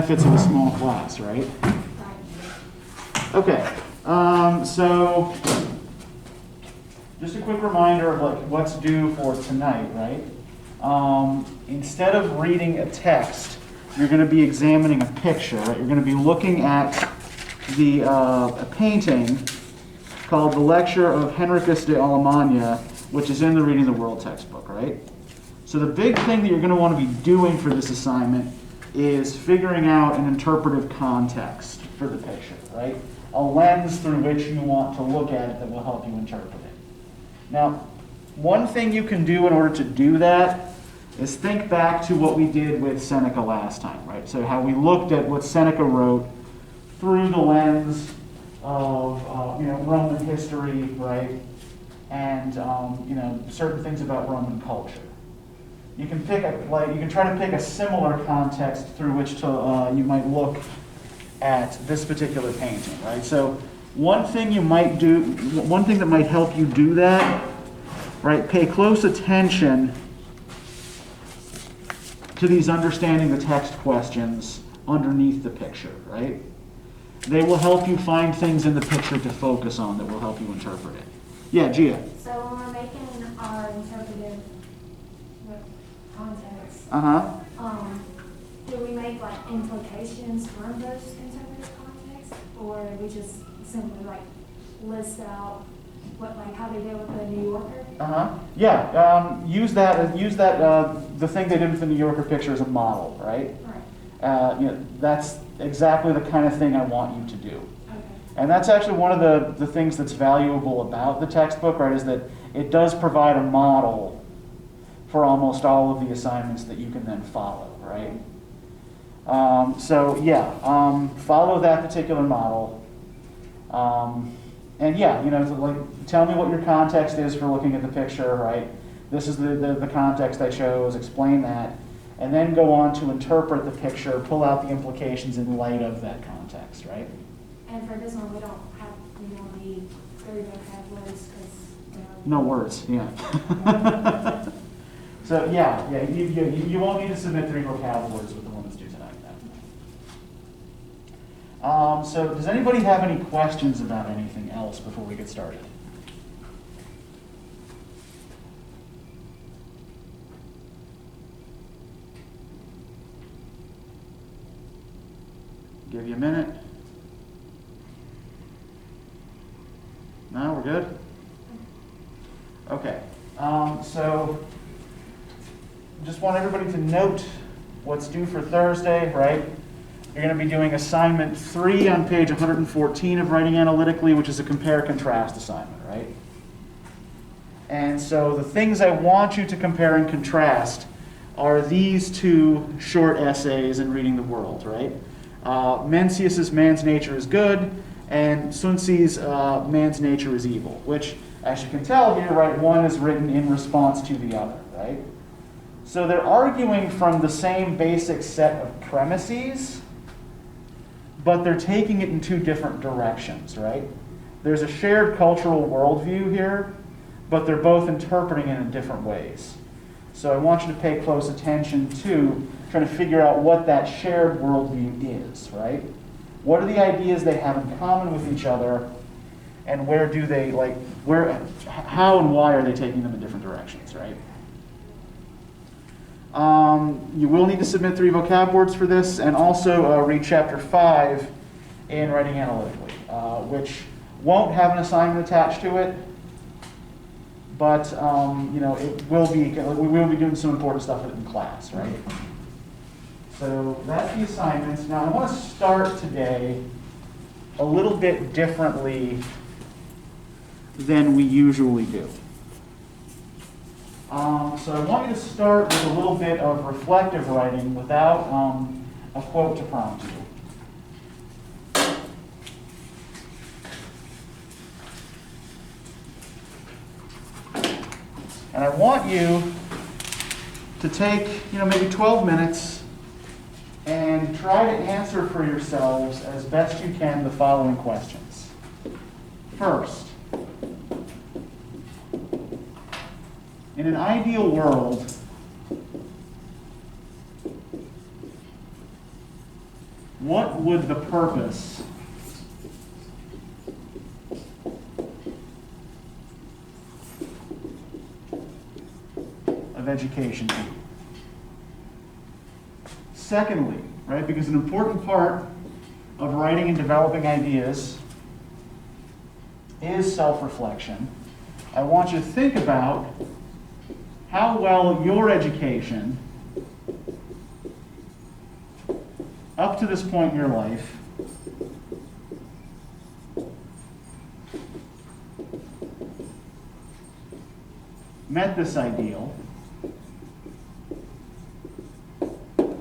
benefits of a small class, right? Okay, so just a quick reminder of like what's due for tonight, right? Instead of reading a text, you're going to be examining a picture, right? You're going to be looking at a painting called The Lecture of Henricus de Alemannia, which is in the Reading the World textbook, right? So the big thing that you're going to want to be doing for this assignment is figuring out an interpretive context for the picture, right? A lens through which you want to look at it that will help you interpret it. Now, one thing you can do in order to do that is think back to what we did with Seneca last time, right? So how we looked at what Seneca wrote through the lens of Roman history, right? And certain things about Roman culture. You can try to pick a similar context through which to you might look at this particular painting, right? So one thing that might help you do that, right? Pay close attention to these understanding the text questions underneath the picture, right? They will help you find things in the picture to focus on that will help you interpret it. Yeah, Gia. So when we're making our interpretive context, do we make like implications from those interpretive contexts, or we just simply like list out how they did with the New Yorker? Yeah. Use that. The thing they did with the New Yorker picture as a model, right? Right. That's exactly the kind of thing I want you to do. Okay. And that's actually one of the things that's valuable about the textbook, right? Is that it does provide a model for almost all of the assignments that you can then follow, right? Follow that particular model. Tell me what your context is for looking at the picture, right? This is the context I chose, explain that, and then go on to interpret the picture, pull out the implications in light of that context, right? And for this one, we don't need 3 vocab words because no words, yeah. So you won't need to submit 3 vocab words with the one that's due tonight. So does anybody have any questions about anything else before we get started? Give you a minute. No, we're good? Okay. So just want everybody to note what's due for Thursday, right? You're going to be doing assignment 3 on page 114 of Writing Analytically, which is a compare-contrast assignment, right? And so the things I want you to compare and contrast are these 2 short essays in Reading the World, right? Mencius's Man's Nature is Good, and Sun Tzu's Man's Nature is Evil, which, as you can tell here, right, one is written in response to the other, right? So they're arguing from the same basic set of premises, but they're taking it in 2 different directions, right? There's a shared cultural worldview here, but they're both interpreting it in different ways. So I want you to pay close attention to trying to figure out what that shared worldview is, right? What are the ideas they have in common with each other, and how and why are they taking them in different directions, right? You will need to submit 3 vocab words for this, and also read chapter 5 in Writing Analytically, which won't have an assignment attached to it, but we will be doing some important stuff in class, right? So that's the assignments. Now I want to start today a little bit differently than we usually do. So I want you to start with a little bit of reflective writing without a quote to prompt you. And I want you to take, maybe 12 minutes and try to answer for yourselves as best you can the following questions. First, in an ideal world, what would the purpose of education be? Secondly, right, because an important part of writing and developing ideas is self-reflection, I want you to think about how well your education up to this point in your life met this ideal.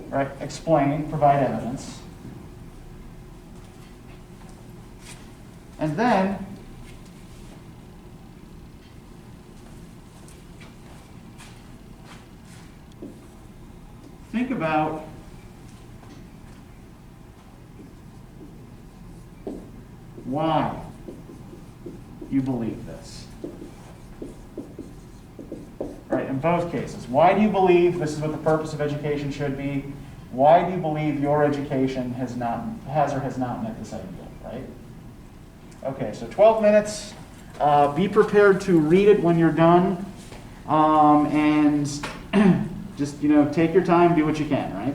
Right? Explain, provide evidence. And then think about why you believe this. Right, in both cases. Why do you believe this is what the purpose of education should be? Why do you believe your education has or has not met this ideal, right? Okay, so 12 minutes. Be prepared to read it when you're done. And just, take your time, do what you can, right?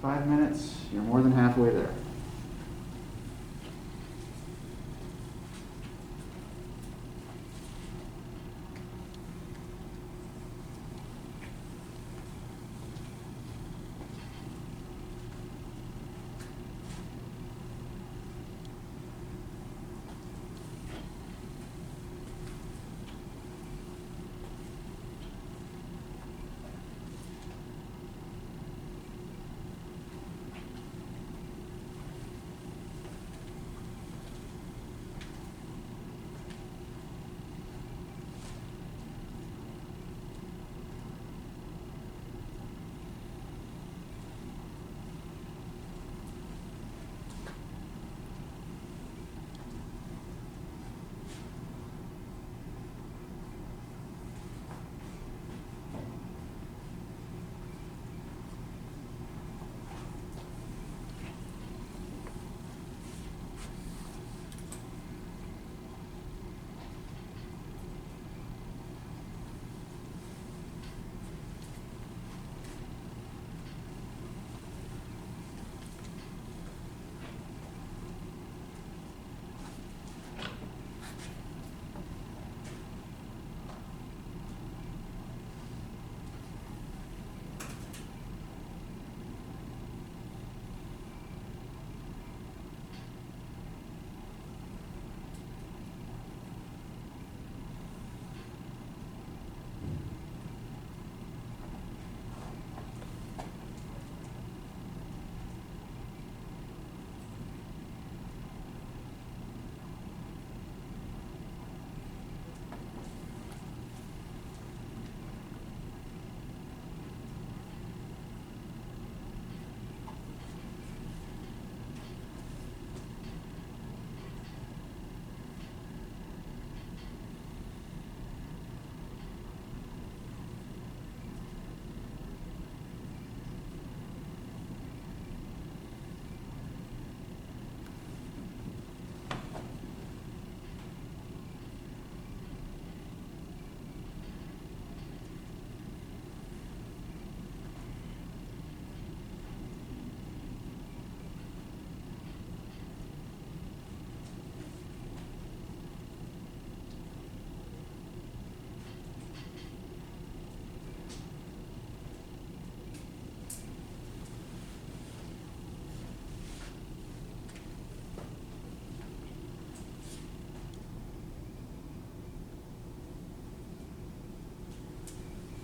5 minutes, you're more than halfway there.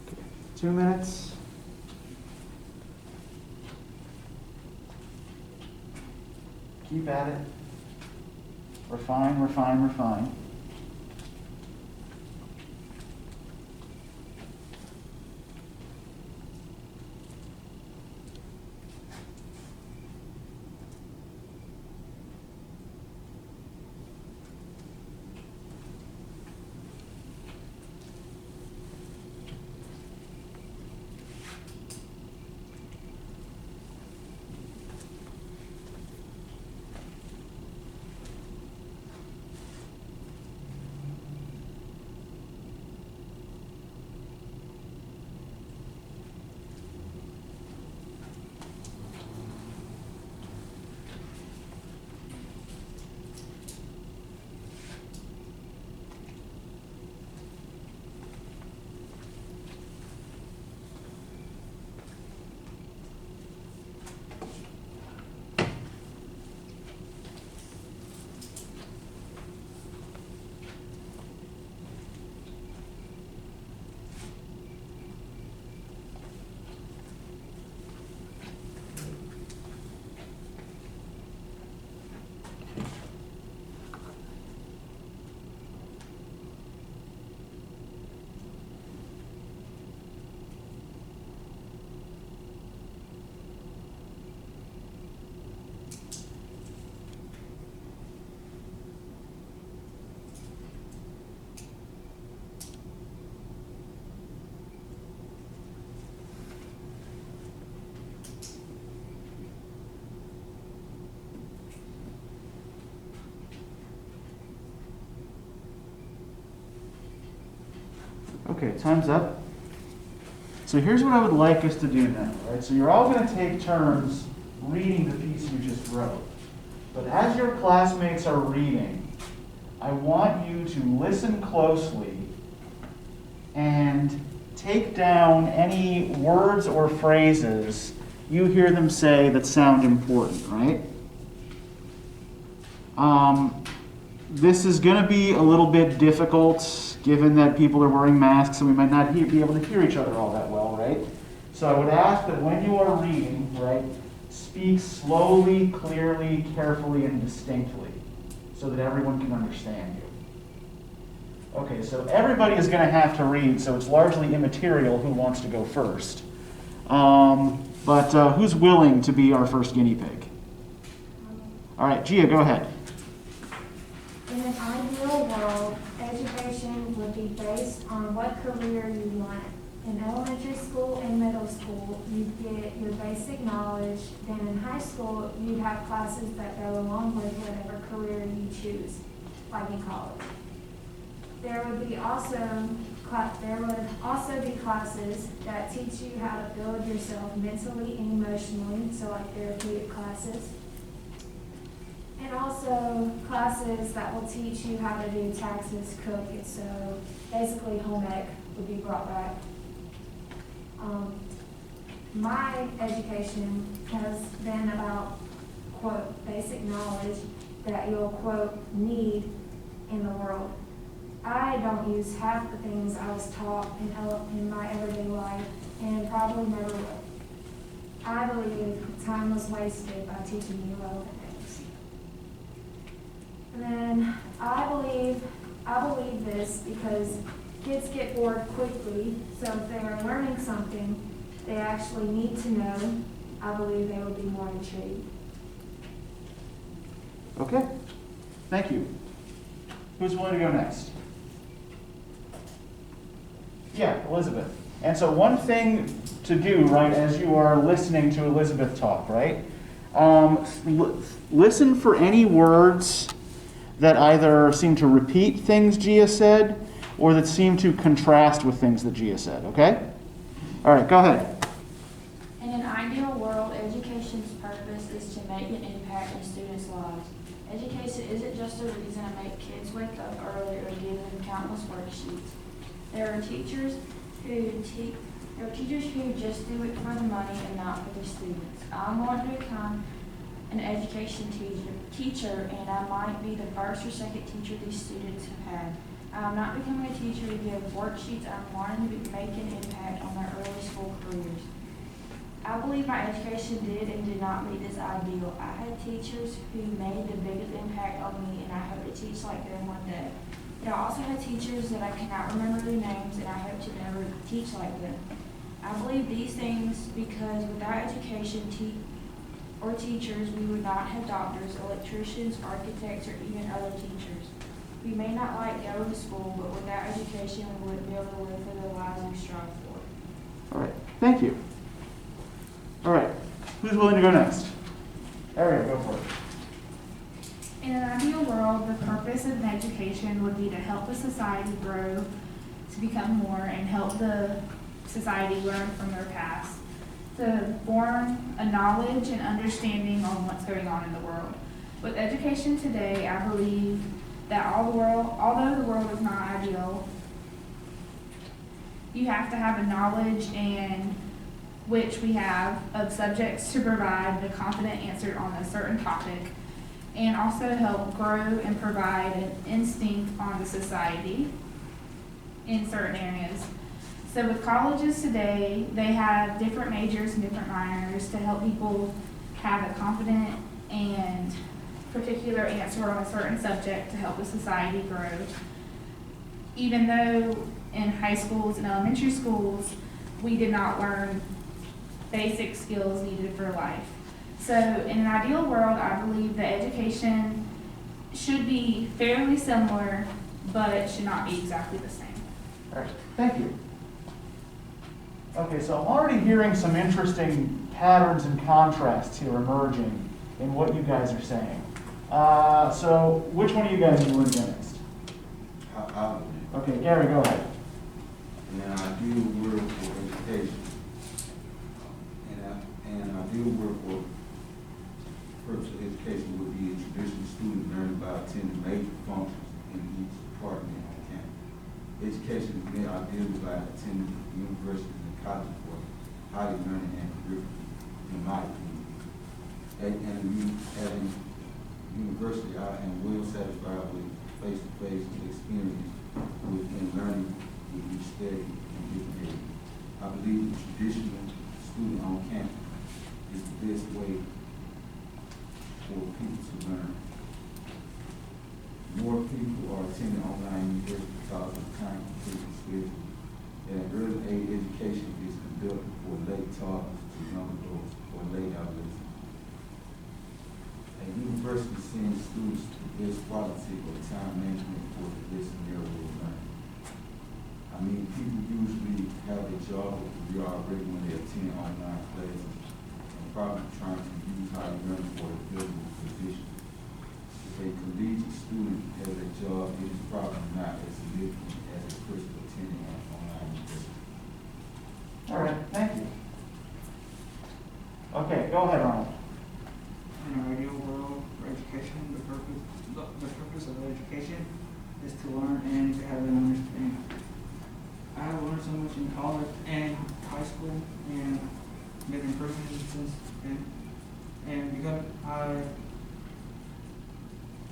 Okay, 2 minutes. Keep at it. Refine, refine, refine. Okay, time's up. So here's what I would like us to do now, right? So you're all going to take turns reading the piece you just wrote. But as your classmates are reading, I want you to listen closely and take down any words or phrases you hear them say that sound important, right? This is going to be a little bit difficult given that people are wearing masks and we might not be able to hear each other all that well, right? So I would ask that when you are reading, right, speak slowly, clearly, carefully, and distinctly so that everyone can understand you. Okay, so everybody is going to have to read, so it's largely immaterial who wants to go first. But who's willing to be our first guinea pig? All right, Gia, go ahead. In an ideal world, education would be based on what career you want. In elementary school and middle school, you get your basic knowledge. Then in high school, you'd have classes that go along with whatever career you choose, like in college. There would also be classes that teach you how to build yourself mentally and emotionally, so like therapeutic classes. And also classes that will teach you how to do taxes, cook, and so basically home ec would be brought back. My education has been about, quote, basic knowledge that you'll, quote, need in the world. I don't use half the things I was taught in my everyday life and probably never will. I believe time was wasted by teaching me relevant things. And then I believe this because kids get bored quickly, so if they are learning something they actually need to know, I believe they will be more intrigued. Okay, thank you. Who's willing to go next? Yeah, Elizabeth. And so one thing to do, right, as you are listening to Elizabeth talk, right, listen for any words that either seem to repeat things Gia said or that seem to contrast with things that Gia said, okay? All right, go ahead. In an ideal world, education's purpose is to make an impact in students' lives. Education isn't just a reason to make kids wake up early or give them countless worksheets. There are teachers who just do it for the money and not for the students. I'm going to become an education teacher, and I might be the first or second teacher these students have had. I'm not becoming a teacher to give worksheets. I'm wanting to make an impact on their early school careers. I believe my education did and did not meet this ideal. I had teachers who made the biggest impact on me, and I hope to teach like them one day. But I also had teachers that I cannot remember their names, and I hope to never teach like them. I believe these things because without education or teachers, we would not have doctors, electricians, architects, or even other teachers. We may not like going to school, but without education, we wouldn't be able to live for the lives we strive for. All right, thank you. All right, who's willing to go next? Ariel, go for it. In an ideal world, the purpose of education would be to help the society grow, to become more, and help the society learn from their past, to form a knowledge and understanding on what's going on in the world. With education today, I believe that although the world is not ideal, you have to have a knowledge, and which we have, of subjects to provide the confident answer on a certain topic, and also help grow and provide an instinct on the society in certain areas. So with colleges today, they have different majors and different minors to help people have a confident and particular answer on a certain subject to help the society grow. Even though in high schools and elementary schools, we did not learn basic skills needed for life. So in an ideal world, I believe that education should be fairly similar, but it should not be exactly the same. All right, thank you. Okay, so I'm already hearing some interesting patterns and contrasts here emerging in what you guys are saying. So which one of you guys is willing to go next? Okay, Gary, go ahead. And I do work for education. And I do work for education would be a traditional student learning by attending major functions in each department on campus. Education is made ideally by attending universities and colleges for higher learning and curriculum, in my opinion. At a university, I am well satisfied with face-to-face experience within learning with each study in different areas. I believe the traditional student on campus is the best way for people to learn. More people are attending online university because of time completion schedule. And early age education is conducted for late toddlers to young adults or late adolescents. A university sends students the best quality of time management for the best scenario of learning. I mean, people usually have a job or career already when they attend online classes and probably trying to use higher learning for a valuable position. If a collegiate student has a job, it is probably not as significant as a person attending an online university. All right, thank you. Okay, go ahead, Ronald. In our ideal world for education, the purpose of education is to learn and to have an understanding. I have learned so much in college and high school and been improving since then. And because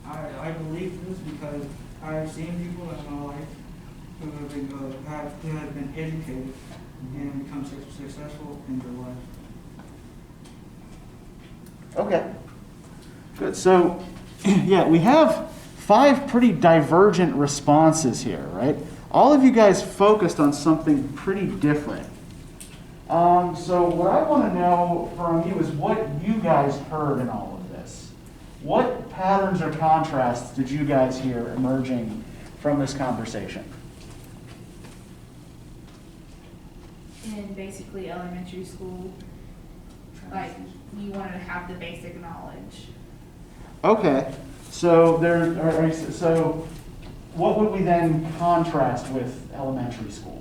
I believe this because I've seen people in my life who have been educated and become successful in their life. Okay, good. So, yeah, we have 5 pretty divergent responses here, right? All of you guys focused on something pretty different. So what I want to know from you is what you guys heard in all of this. What patterns or contrasts did you guys hear emerging from this conversation? In basically elementary school, like you wanted to have the basic knowledge. Okay, so so what would we then contrast with elementary school?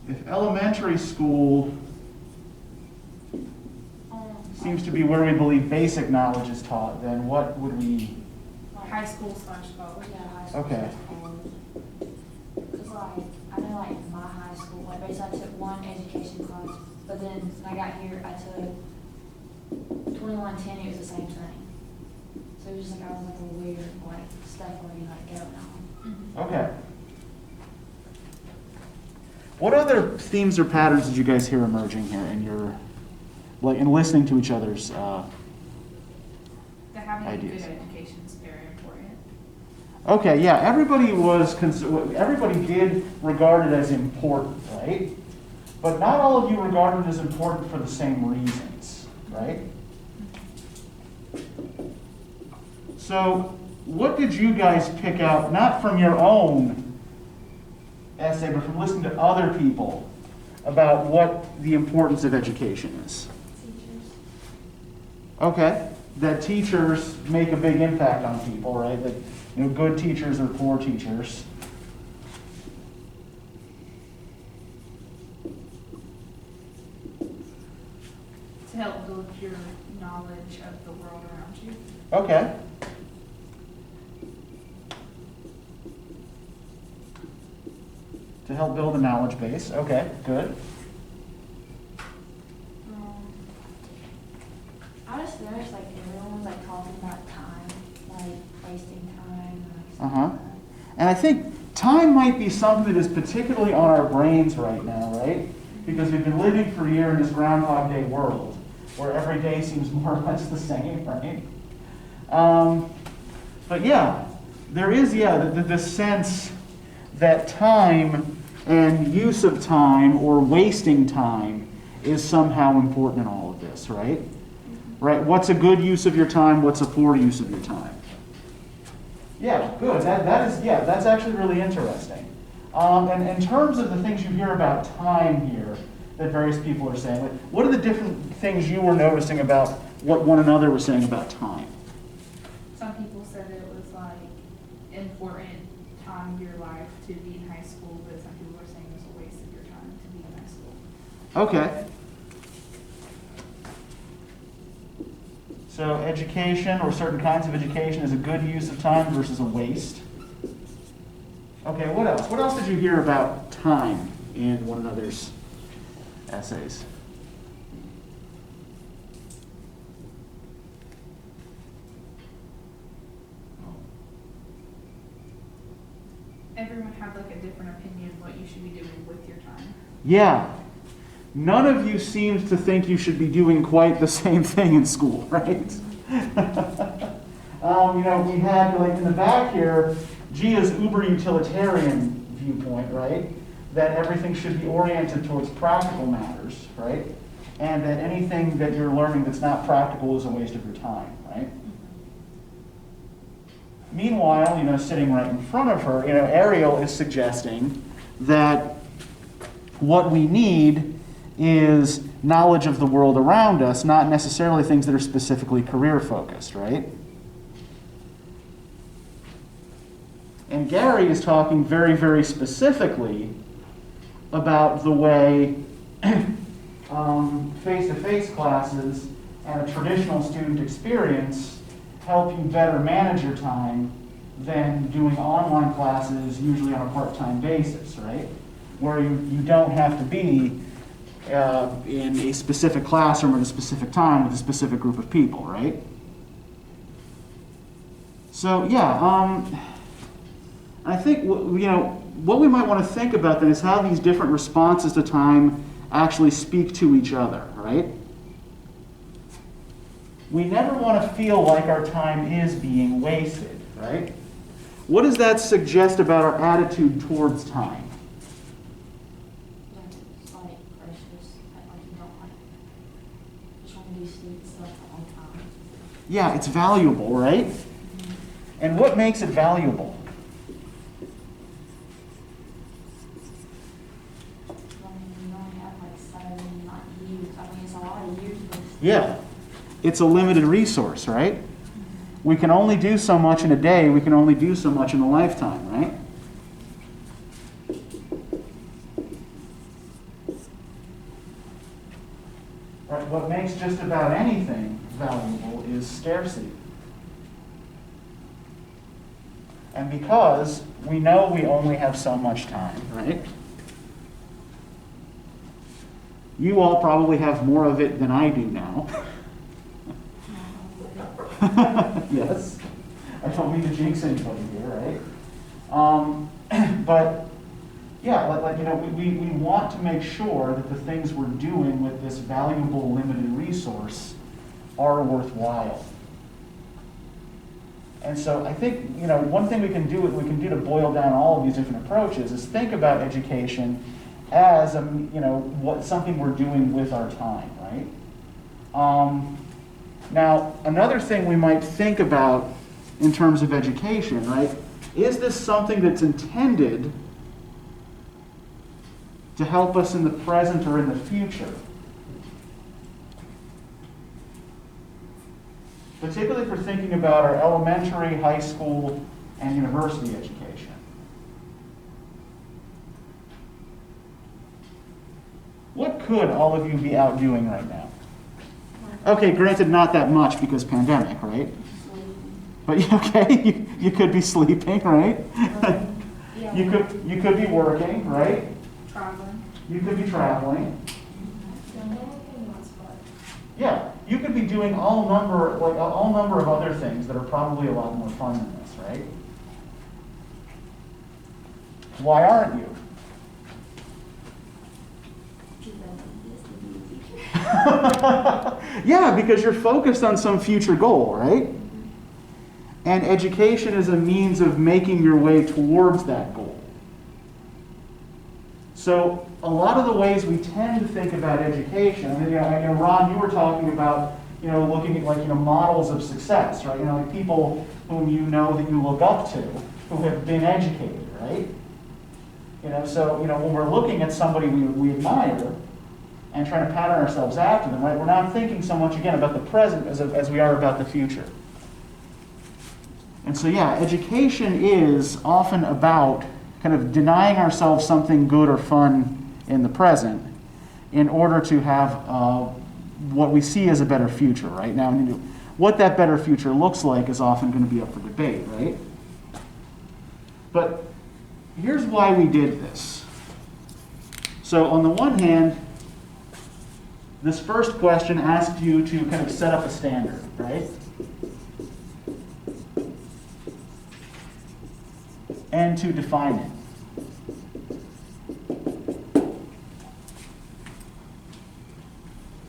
If elementary school seems to be where we believe basic knowledge is taught, then what would we? High school / college. Yeah, high school. Okay. Because like, I know like in my high school, like basically I took one education class, but then when I got here, I took 2110, it was the same thing. So it was just like, I was like a weird, like, stuff already like going on. Okay. What other themes or patterns did you guys hear emerging here in your, like, in listening to each other's That having ideas? a good education is very important. Okay, yeah, everybody did regard it as important, right? But not all of you regarded it as important for the same reasons, right? So, what did you guys pick out, not from your own essay, but from listening to other people about what the importance of education is? Teachers. Okay, that teachers make a big impact on people, right? That, you know, good teachers or poor teachers. To help build your knowledge of the world around you. Okay. To help build a knowledge base. Okay, good. I just noticed like everyone's like talking about time, like wasting time, like stuff Uh-huh. like that. And I think time might be something that is particularly on our brains right now, right? Because we've been living for a year in this Groundhog Day world, where every day seems more or less the same, right? But yeah, there is, the sense that time and use of time or wasting time is somehow important in all of this, right? Right? What's a good use of your time? What's a poor use of your time? Yeah, good. That's actually really interesting. And in terms of the things you hear about time here that various people are saying, like, what are the different things you were noticing about what one another was saying about time? Some people said it was like important time of your life to be in high school, but some people were saying it was a waste of your time to be Okay. So education or certain kinds of education is a good use of time versus a waste. Okay, what else? What else did you hear about time in one another's essays? Everyone had like a different opinion what you should be doing with your time. Yeah. None of you seemed to think you should be doing quite the same thing in school, right? We had, like, in the back here, Gia's uber utilitarian viewpoint, right? That everything should be oriented towards practical matters, right? And that anything that you're learning that's not practical is a waste of your time, right? Meanwhile, sitting right in front of her, Ariel is suggesting that what we need is knowledge of the world around us, not necessarily things that are specifically career focused, right? And Gary is talking very, very specifically about the way face-to-face classes and a traditional student experience help you better manage your time than doing online classes, usually on a part-time basis, right? Where you don't have to be in a specific classroom at a specific time with a specific group of people, right? So yeah, I think what we might want to think about then is how these different responses to time actually speak to each other, right? We never want to feel like our time is being wasted, right? What does that suggest about our attitude towards time? It's like precious, like you don't like, just want to do stupid stuff all the time. Yeah, it's valuable, right? And what makes it valuable? You only have like 7, not years. It's a lot of years. Yeah, it's a limited resource, right? We can only do so much in a day, we can only do so much in a lifetime, right? Right, what makes just about anything valuable is scarcity. And because we know we only have so much time, right? You all probably have more of it than I do now. Yes. I don't mean to jinx anybody here, right? But yeah, we want to make sure that the things we're doing with this valuable limited resource are worthwhile. And so I think, one thing we can do to boil down all of these different approaches is think about education as something we're doing with our time, right? Now, another thing we might think about in terms of education, right? Is this something that's intended to help us in the present or in the future? Particularly if we're thinking about our elementary, high school, and university education. What could all of you be out doing right now? Okay, granted, not that much because pandemic, right? But okay, you could be sleeping, right? Yeah. You could be working, right? Traveling. You could be traveling. Yeah, you could be doing all number of other things that are probably a lot more fun than this, right? Why aren't you? Yeah, because you're focused on some future goal, right? And education is a means of making your way towards that goal. So a lot of the ways we tend to think about education, Ron, you were talking about, looking at models of success, right? Like people whom you know that you look up to, who have been educated, right? So when we're looking at somebody we admire and trying to pattern ourselves after them, right? We're not thinking so much again about the present as we are about the future. And so yeah, education is often about kind of denying ourselves something good or fun in the present in order to have what we see as a better future, right? Now, what that better future looks like is often going to be up for debate, right? But here's why we did this. So on the one hand, this first question asked you to kind of set up a standard, right? And to define it.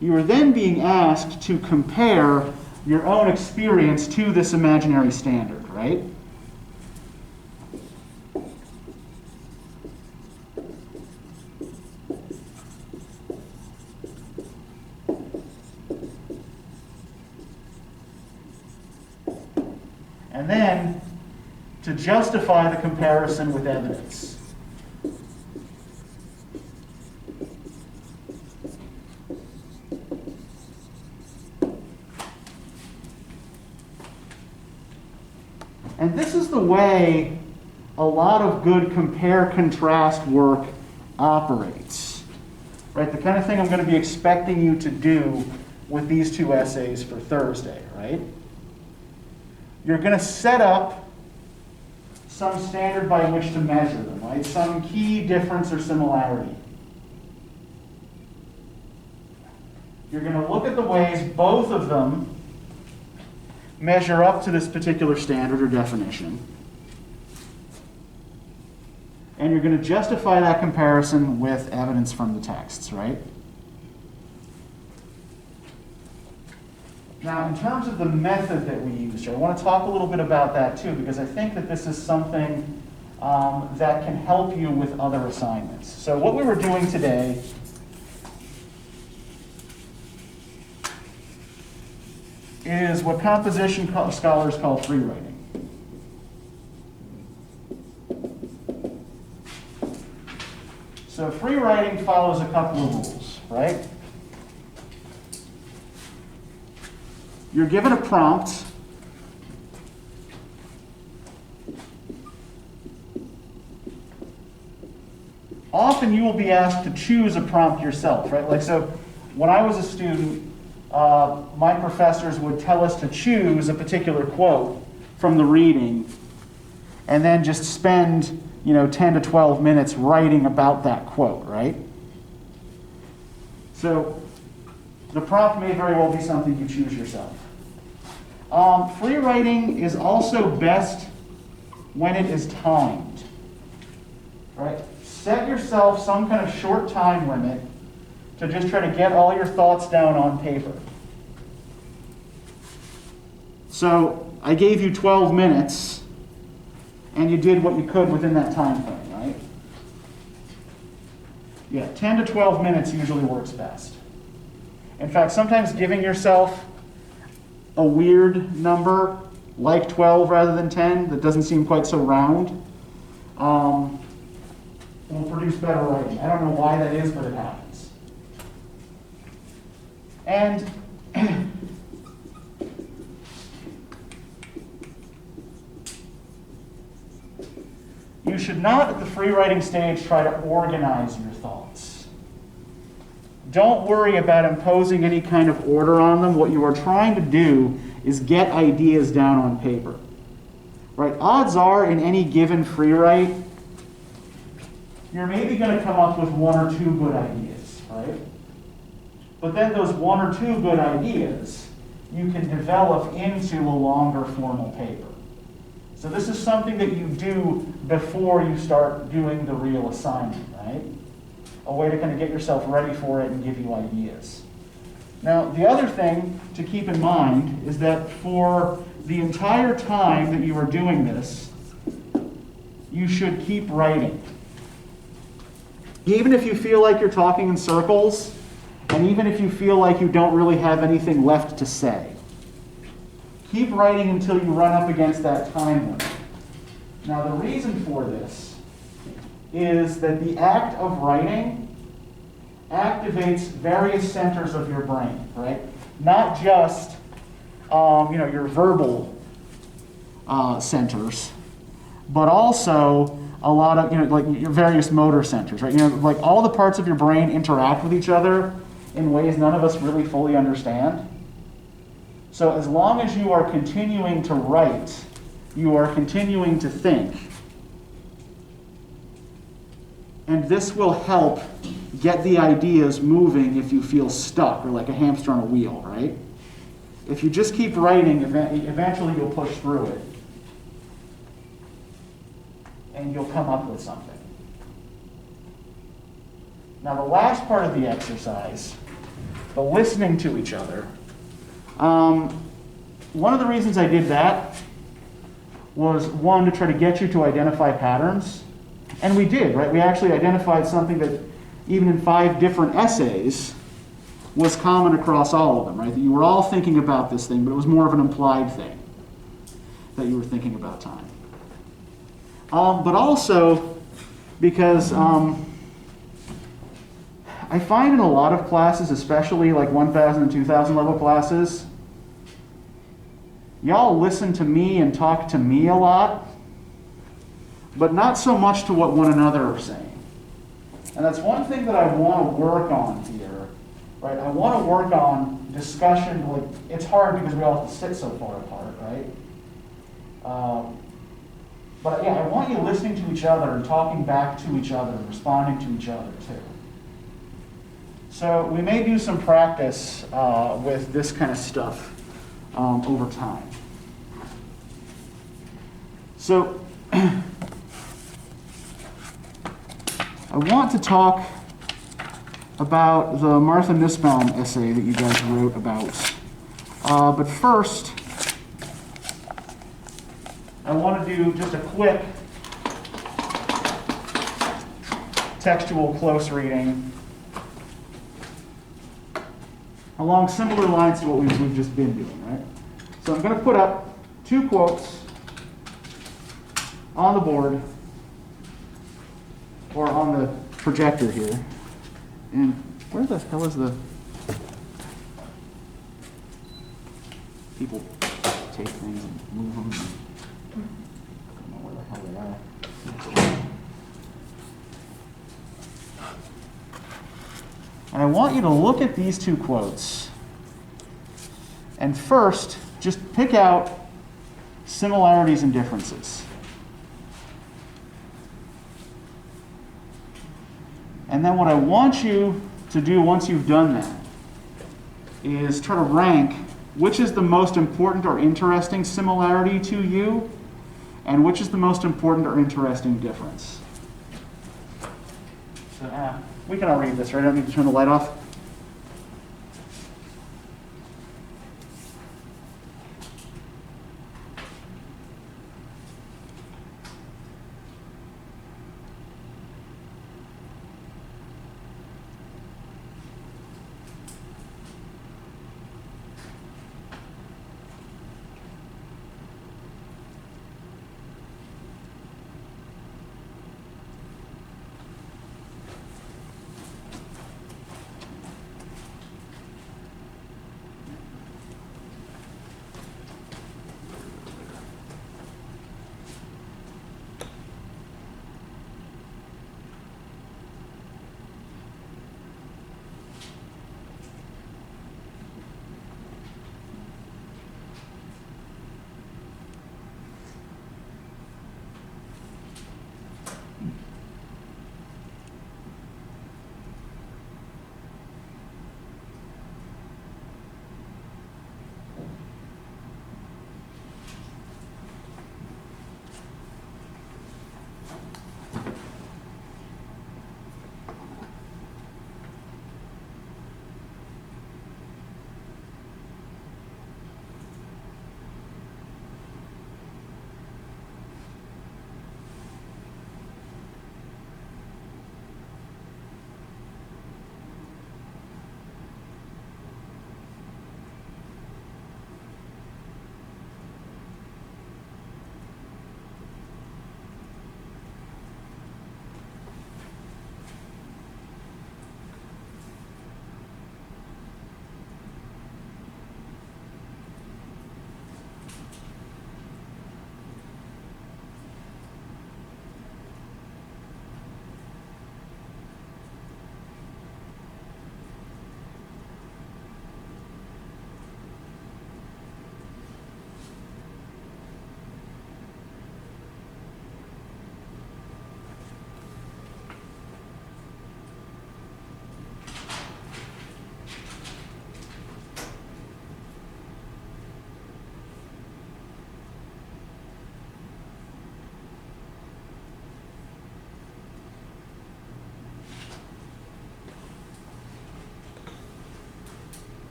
You are then being asked to compare your own experience to this imaginary standard, right? And then to justify the comparison with evidence. And this is the way a lot of good compare-contrast work operates, right? The kind of thing I'm going to be expecting you to do with these two essays for Thursday, right? You're going to set up some standard by which to measure them, right? Some key difference or similarity. You're going to look at the ways both of them measure up to this particular standard or definition. And you're going to justify that comparison with evidence from the texts, right? Now, in terms of the method that we used, I want to talk a little bit about that too, because I think that this is something that can help you with other assignments. So what we were doing today is what composition scholars call free writing. So free writing follows a couple of rules, right? You're given a prompt. Often you will be asked to choose a prompt yourself, right? Like, so when I was a student, my professors would tell us to choose a particular quote from the reading and then just spend, 10 to 12 minutes writing about that quote, right? So the prompt may very well be something you choose yourself. Free writing is also best when it is timed, right? Set yourself some kind of short time limit to just try to get all your thoughts down on paper. So I gave you 12 minutes, and you did what you could within that time frame, right? Yeah, 10 to 12 minutes usually works best. In fact, sometimes giving yourself a weird number, like 12 rather than 10, that doesn't seem quite so round, will produce better writing. I don't know why that is, but it happens. And you should not, at the free writing stage, try to organize your thoughts. Don't worry about imposing any kind of order on them. What you are trying to do is get ideas down on paper. Right? Odds are, in any given free write, you're maybe going to come up with one or two good ideas, right? But then those one or two good ideas you can develop into a longer formal paper. So this is something that you do before you start doing the real assignment, right? A way to kind of get yourself ready for it and give you ideas. Now, the other thing to keep in mind is that for the entire time that you are doing this, you should keep writing. Even if you feel like you're talking in circles, and even if you feel like you don't really have anything left to say, keep writing until you run up against that time limit. Now, the reason for this is that the act of writing activates various centers of your brain, right? Not just, your verbal centers, but also a lot of, like your various motor centers, right? Like all the parts of your brain interact with each other in ways none of us really fully understand. So as long as you are continuing to write, you are continuing to think. And this will help get the ideas moving if you feel stuck or like a hamster on a wheel, right? If you just keep writing, eventually you'll push through it. And you'll come up with something. Now the last part of the exercise, the listening to each other, one of the reasons I did that was, one, to try to get you to identify patterns. And we did, right? We actually identified something that, even in 5 different essays, was common across all of them, right? That you were all thinking about this thing, but it was more of an implied thing, that you were thinking about time. But also because I find in a lot of classes, especially like 1,000 and 2,000 level classes, y'all listen to me and talk to me a lot, but not so much to what one another are saying. And that's one thing that I want to work on here, right? I want to work on discussion. Like, it's hard because we all have to sit so far apart, right? But yeah, I want you listening to each other and talking back to each other and responding to each other too. So we may do some practice with this kind of stuff over time. So I want to talk about the Martha Nussbaum essay that you guys wrote about. But first, I want to do just a quick textual close reading along similar lines to what we've just been doing, right? So I'm going to put up 2 quotes on the board or on the projector here. And where the hell is the... People take things and move them. I don't know where the hell they are. And I want you to look at these 2 quotes. And first, just pick out similarities and differences. And then what I want you to do once you've done that is try to rank which is the most important or interesting similarity to you, and which is the most important or interesting difference. So, we can all read this, right? I don't need to turn the light off.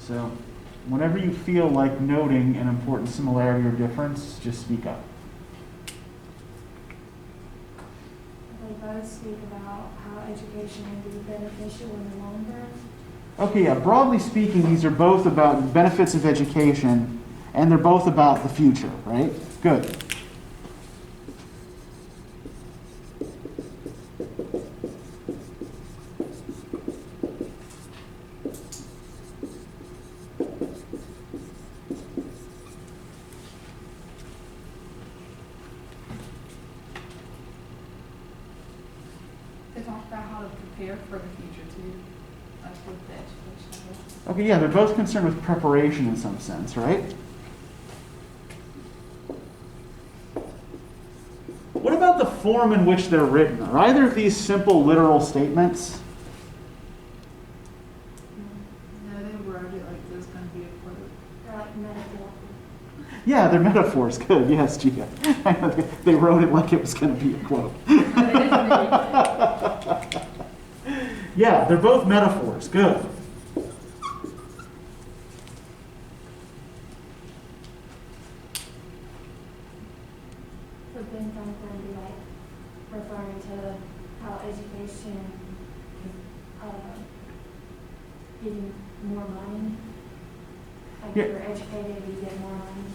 So whenever you feel like noting an important similarity or difference, just speak up. They both speak about how education will be beneficial in the long run. Okay, yeah, broadly speaking, these are both about benefits of education, and they're both about the future, right? Good. They talk about how to prepare for the future too, like with the education. Okay, yeah, they're both concerned with preparation in some sense, right? What about the form in which they're written? Are either of these simple literal statements? No, they wrote it like there's going to be a quote. They're like metaphorical. Yeah, they're metaphors. Good, yes, Gia. They wrote it like it was going to be a quote. Yeah, they're both metaphors. Good. So Ben Franklin be like referring to how education is getting more money. Like Yeah. if you're educated, you get more money.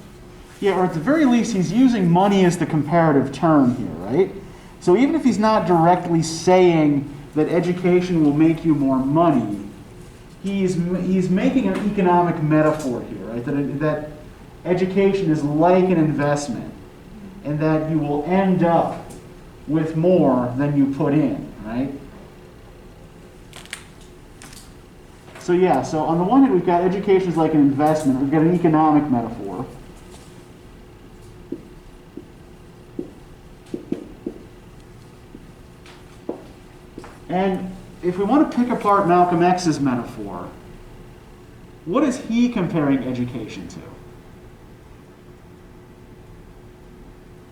Yeah, or at the very least, he's using money as the comparative term here, right? So even if he's not directly saying that education will make you more money, he's making an economic metaphor here, right? That education is like an investment, and that you will end up with more than you put in, right? So yeah, so on the one hand, we've got education is like an investment. We've got an economic metaphor. And if we want to pick apart Malcolm X's metaphor, what is he comparing education to?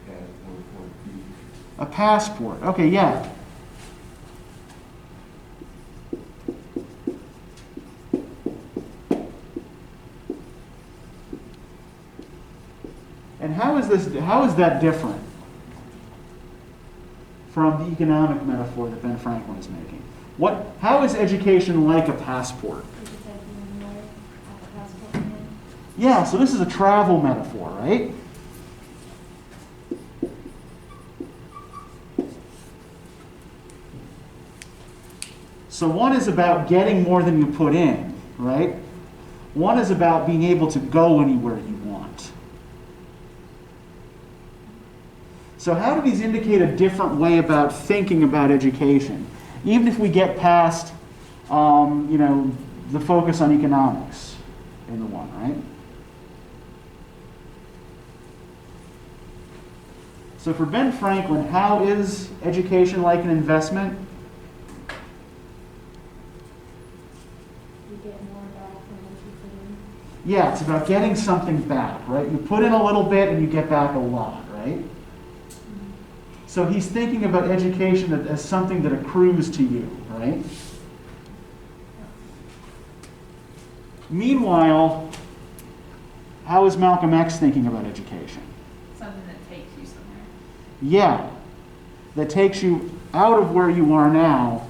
Passport for the future. A passport. Okay, yeah. And how is that different from the economic metaphor that Ben Franklin is making? How is education like a passport? You could take you more at the passport in. Yeah, so this is a travel metaphor, right? So one is about getting more than you put in, right? One is about being able to go anywhere you want. So how do these indicate a different way about thinking about education? Even if we get past, the focus on economics in the one, right? So for Ben Franklin, how is education like an investment? You get more back than what you put in. Yeah, it's about getting something back, right? You put in a little bit and you get back a lot, right? So he's thinking about education as something that accrues to you, right? Meanwhile, how is Malcolm X thinking about education? Something that takes you somewhere. Yeah, that takes you out of where you are now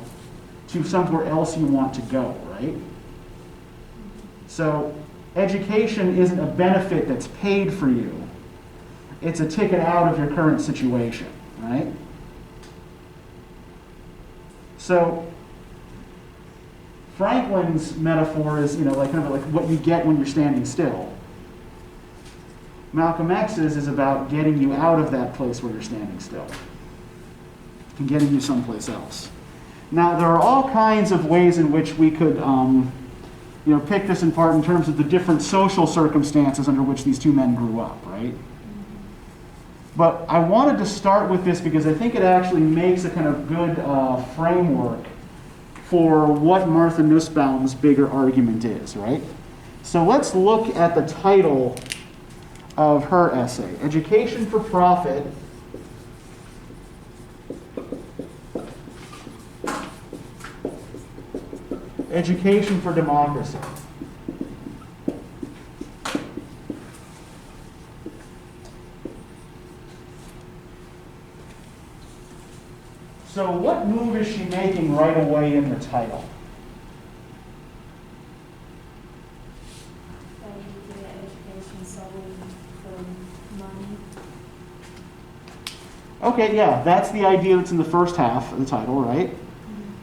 to somewhere else you want to go, right? So education isn't a benefit that's paid for you. It's a ticket out of your current situation, right? So Franklin's metaphor is, like what you get when you're standing still. Malcolm X's is about getting you out of that place where you're standing still and getting you someplace else. Now, there are all kinds of ways in which we could, pick this apart in terms of the different social circumstances under which these two men grew up, right? But I wanted to start with this because I think it actually makes a kind of good framework for what Martha Nussbaum's bigger argument is, right? So let's look at the title of her essay, Education for Profit, Education for Democracy. So what move is she making right away in the title? They get education solely for money. Okay, yeah, that's the idea that's in the first half of the title, right?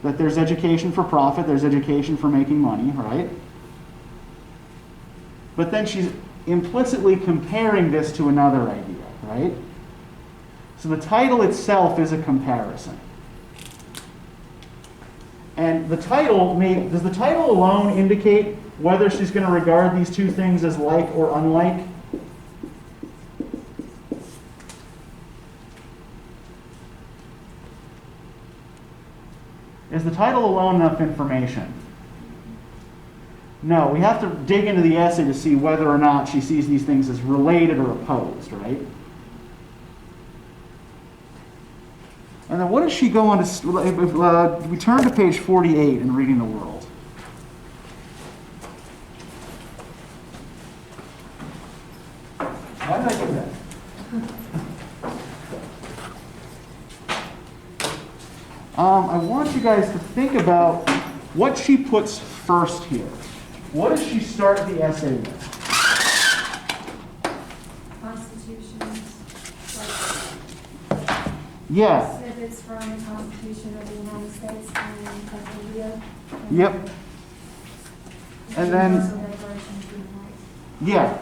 That there's education for profit, there's education for making money, right? But then she's implicitly comparing this to another idea, right? So the title itself is a comparison. And the title does the title alone indicate whether she's going to regard these two things as like or unlike? Is the title alone enough information? No, we have to dig into the essay to see whether or not she sees these things as related or opposed, right? And then what does she go on to, we turn to page 48 in Reading the World. Why did I do that? I want you guys to think about what she puts first here. What does she start the essay with? Constitutions, Yeah. snippets from the Constitution of the United States and of India. Yep. And then, Universal Declaration of Human Rights. yeah.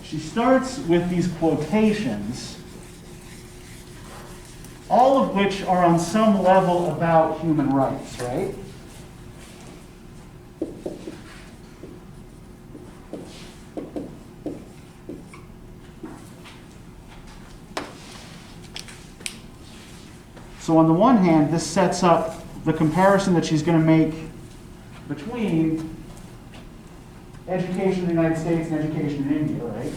She starts with these quotations, all of which are on some level about human rights, right? So on the one hand, this sets up the comparison that she's going to make between education in the United States and education in India, right?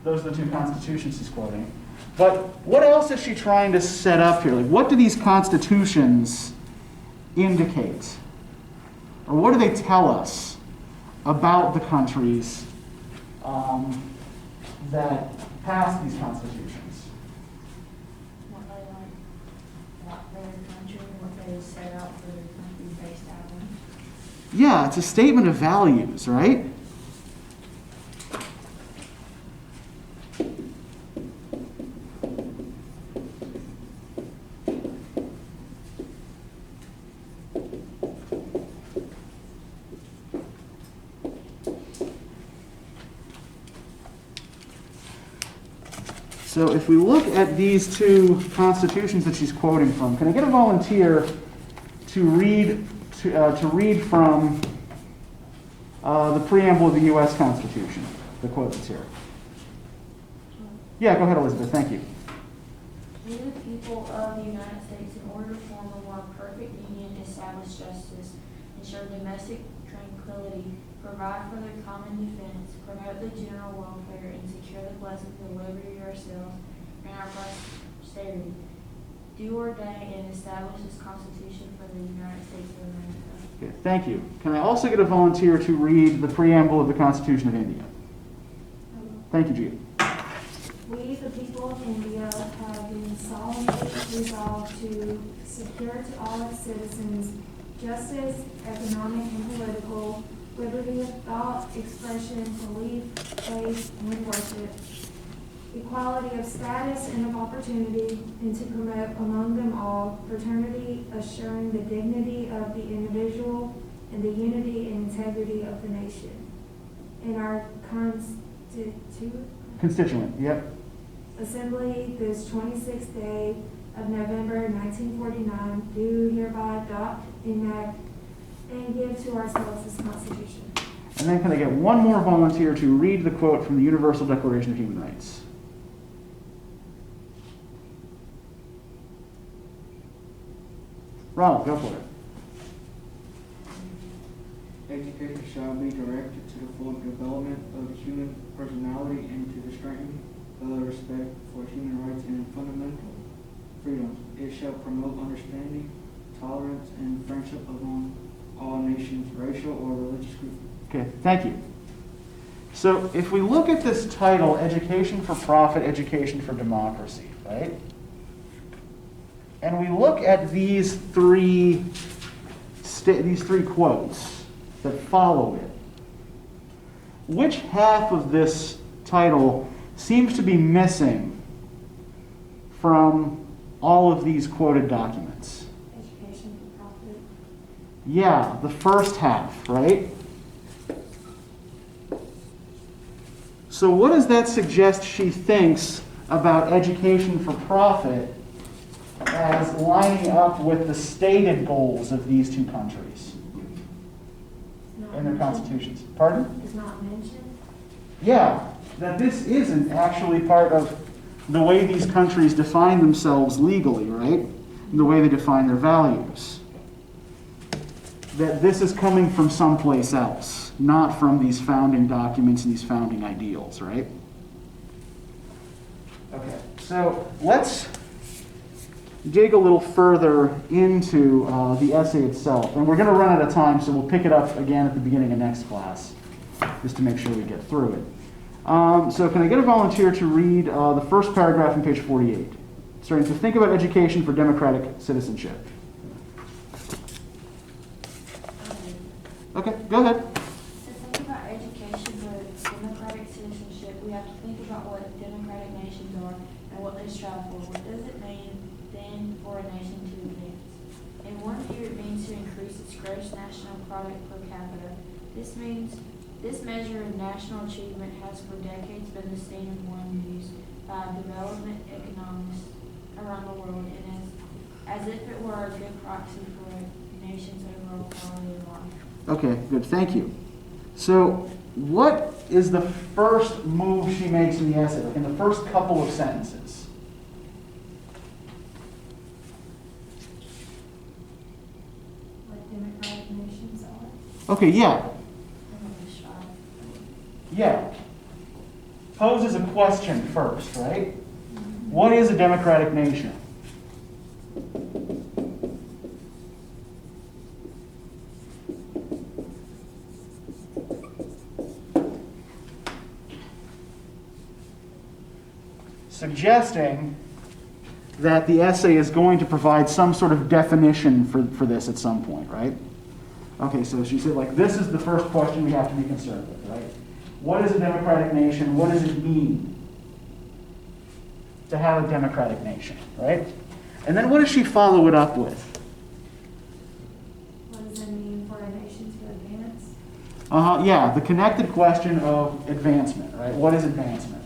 Those are the two constitutions she's quoting. But what else is she trying to set up here? Like, what do these constitutions indicate? Or what do they tell us about the countries that pass these constitutions? What they like about their country and what they set out for their country based out on. Yeah, it's a statement of values, right? So if we look at these two constitutions that she's quoting from, can I get a volunteer to read from the preamble of the U.S. Constitution, the quote that's here? Yeah, go ahead, Elizabeth. Thank you. We, the people of the United States, in order to form a more perfect union, establish justice, ensure domestic tranquility, provide for their common defense, promote the general welfare, and secure the blessings of liberty ourselves and our posterity. Do ordain and establish this Constitution for the United States of America. Okay, thank you. Can I also get a volunteer to read the preamble of the Constitution of India? Thank you, Gia. We, the people of India, have been solemnly resolved to secure to all its citizens justice, economic and political, liberty of thought, expression, belief, faith, and worship, equality of status and of opportunity, and to promote among them all fraternity, assuring the dignity of the individual and the unity and integrity of the nation. In our Constituent, yep. Assembly this 26th day of November 1949, do hereby adopt, enact, and give to ourselves this Constitution. And then can I get one more volunteer to read the quote from the Universal Declaration of Human Rights? Ronald, go for it. Education shall be directed to the full development of the human personality and to the strengthening of the respect for human rights and fundamental freedoms. It shall promote understanding, tolerance, and friendship among all nations, racial or religious groups. Okay, thank you. So if we look at this title, Education for Profit, Education for Democracy, right? And we look at these three quotes that follow it, which half of this title seems to be missing from all of these quoted documents? Education for profit. Yeah, the first half, right? So what does that suggest she thinks about education for profit as lining up with the stated goals of these two countries Not in their mentioned. constitutions? Pardon? It's not mentioned. Yeah, that this isn't actually part of the way these countries define themselves legally, right? The way they define their values. That this is coming from someplace else, not from these founding documents and these founding ideals, right? Okay, so let's dig a little further into the essay itself. And we're going to run out of time, so we'll pick it up again at the beginning of next class, just to make sure we get through it. So can I get a volunteer to read the first paragraph on page 48? Starting to think about education for democratic citizenship. Okay, go ahead. To think about education for democratic citizenship, we have to think about what democratic nations are and what they strive for. What does it mean then for a nation to advance? In one view, it means to increase its gross national product per capita. This measure of national achievement has for decades been the standard one used by development economists around the world, and as if it were a good proxy for a nation's overall quality of life. Okay, good, thank you. So what is the first move she makes in the essay, like in the first couple of sentences? What democratic nations are. Okay, yeah, And what they strive for. yeah. Poses a question first, right? What is a democratic nation? Suggesting that the essay is going to provide some sort of definition for this at some point, right? Okay, so she said, like, this is the first question we have to be concerned with, right? What is a democratic nation? What does it mean to have a democratic nation, right? And then what does she follow it up with? What does it mean for a nation to advance? Yeah, the connected question of advancement, right? What is advancement?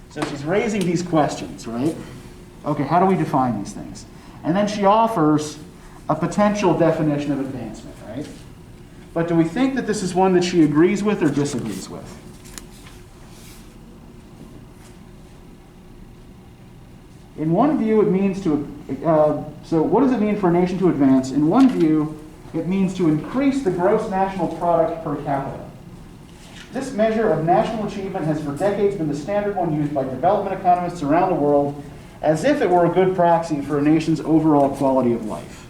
So she's raising these questions, right? Okay, how do we define these things? And then she offers a potential definition of advancement, right? But do we think that this is one that she agrees with or disagrees with? In one view, it means to, so what does it mean for a nation to advance? In one view, it means to increase the gross national product per capita. This measure of national achievement has for decades been the standard one used by development economists around the world as if it were a good proxy for a nation's overall quality of life.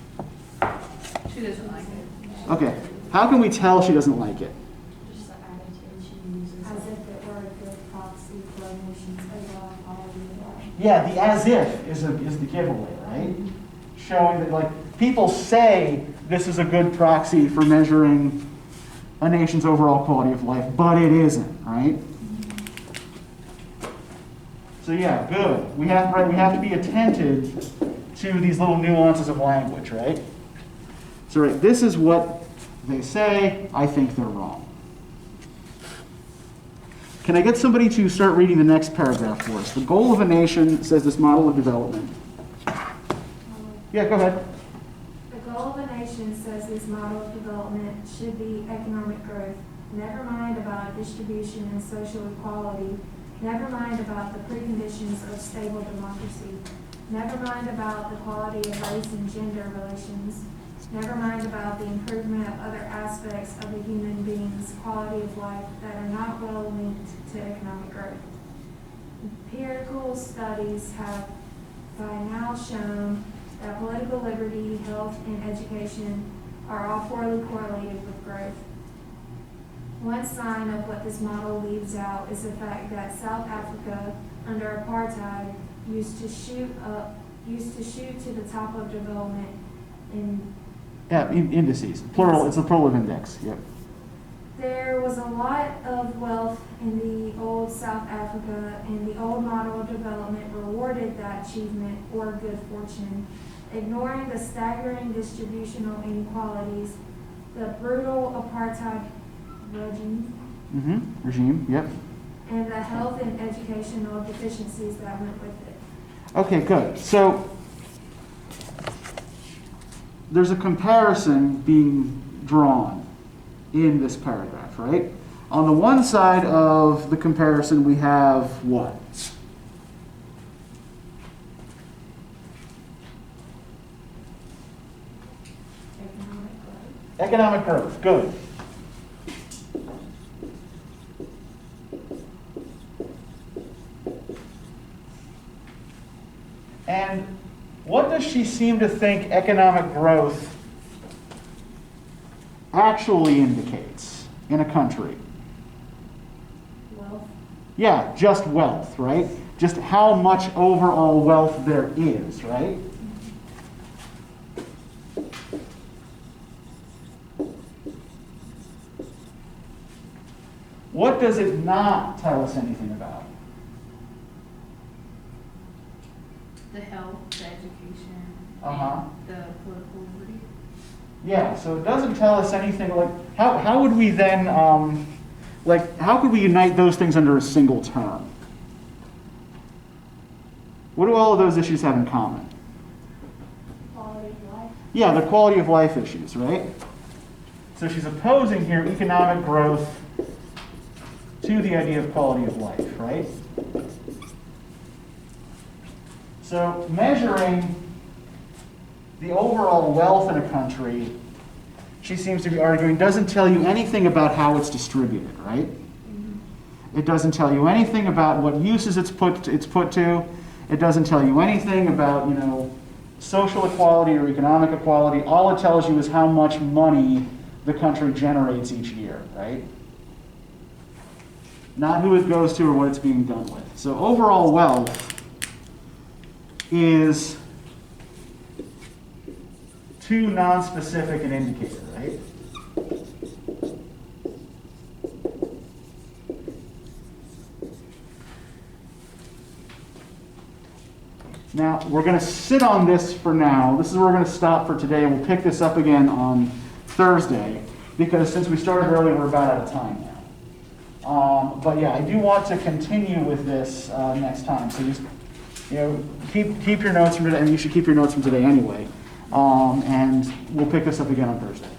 She doesn't like it. Okay, how can we tell she doesn't like it? Just the attitude she uses. As if it were a good proxy for a nation's overall quality of life. Yeah, the as if is the giveaway, right? Showing that, like, people say this is a good proxy for measuring a nation's overall quality of life, but it isn't, right? So yeah, good. We have to be attentive to these little nuances of language, right? So right, this is what they say. I think they're wrong. Can I get somebody to start reading the next paragraph for us? The goal of a nation, says this model of development. Yeah, go ahead. The goal of a nation, says this model of development, should be economic growth. Never mind about distribution and social equality. Never mind about the preconditions of stable democracy. Never mind about the quality of race and gender relations. never mind about the improvement of other aspects of a human being's quality of life that are not well linked to economic growth. Empirical studies have by now shown that political liberty, health, and education are all poorly correlated with growth. One sign of what this model leaves out is the fact that South Africa, under apartheid, used to shoot to the top of development in. Yeah, indices, plural, it's a plural of index, yep. There was a lot of wealth in the old South Africa, and the old model of development rewarded that achievement or good fortune. Ignoring the staggering distributional inequalities, the brutal apartheid Regime, yep. and the health and educational deficiencies that went with it. Okay, good. So there's a comparison being drawn in this paragraph, right? On the one side of the comparison, we have what? Economic growth. Economic growth, good. And what does she seem to think economic growth actually indicates in a country? Wealth. Yeah, just wealth, right? Just how much overall wealth there is, right? What does it not tell us anything about? The health, the education, Uh-huh. and the political liberty. Yeah, so it doesn't tell us anything like, how would we then, how could we unite those things under a single term? What do all of those issues have in common? Quality of life. Yeah, the quality of life issues, right? So she's opposing here economic growth to the idea of quality of life, right? So measuring the overall wealth in a country, she seems to be arguing, doesn't tell you anything about how it's distributed, right? It doesn't tell you anything about what uses it's put to. It doesn't tell you anything about, social equality or economic equality. All it tells you is how much money the country generates each year, right? Not who it goes to or what it's being done with. So overall wealth is too non-specific an indicator, right? Now, we're going to sit on this for now. This is where we're going to stop for today, and we'll pick this up again on Thursday, because since we started early, we're about out of time now. But yeah, I do want to continue with this next time. So just, keep your notes from today, and you should keep your notes from today anyway. And we'll pick this up again on Thursday.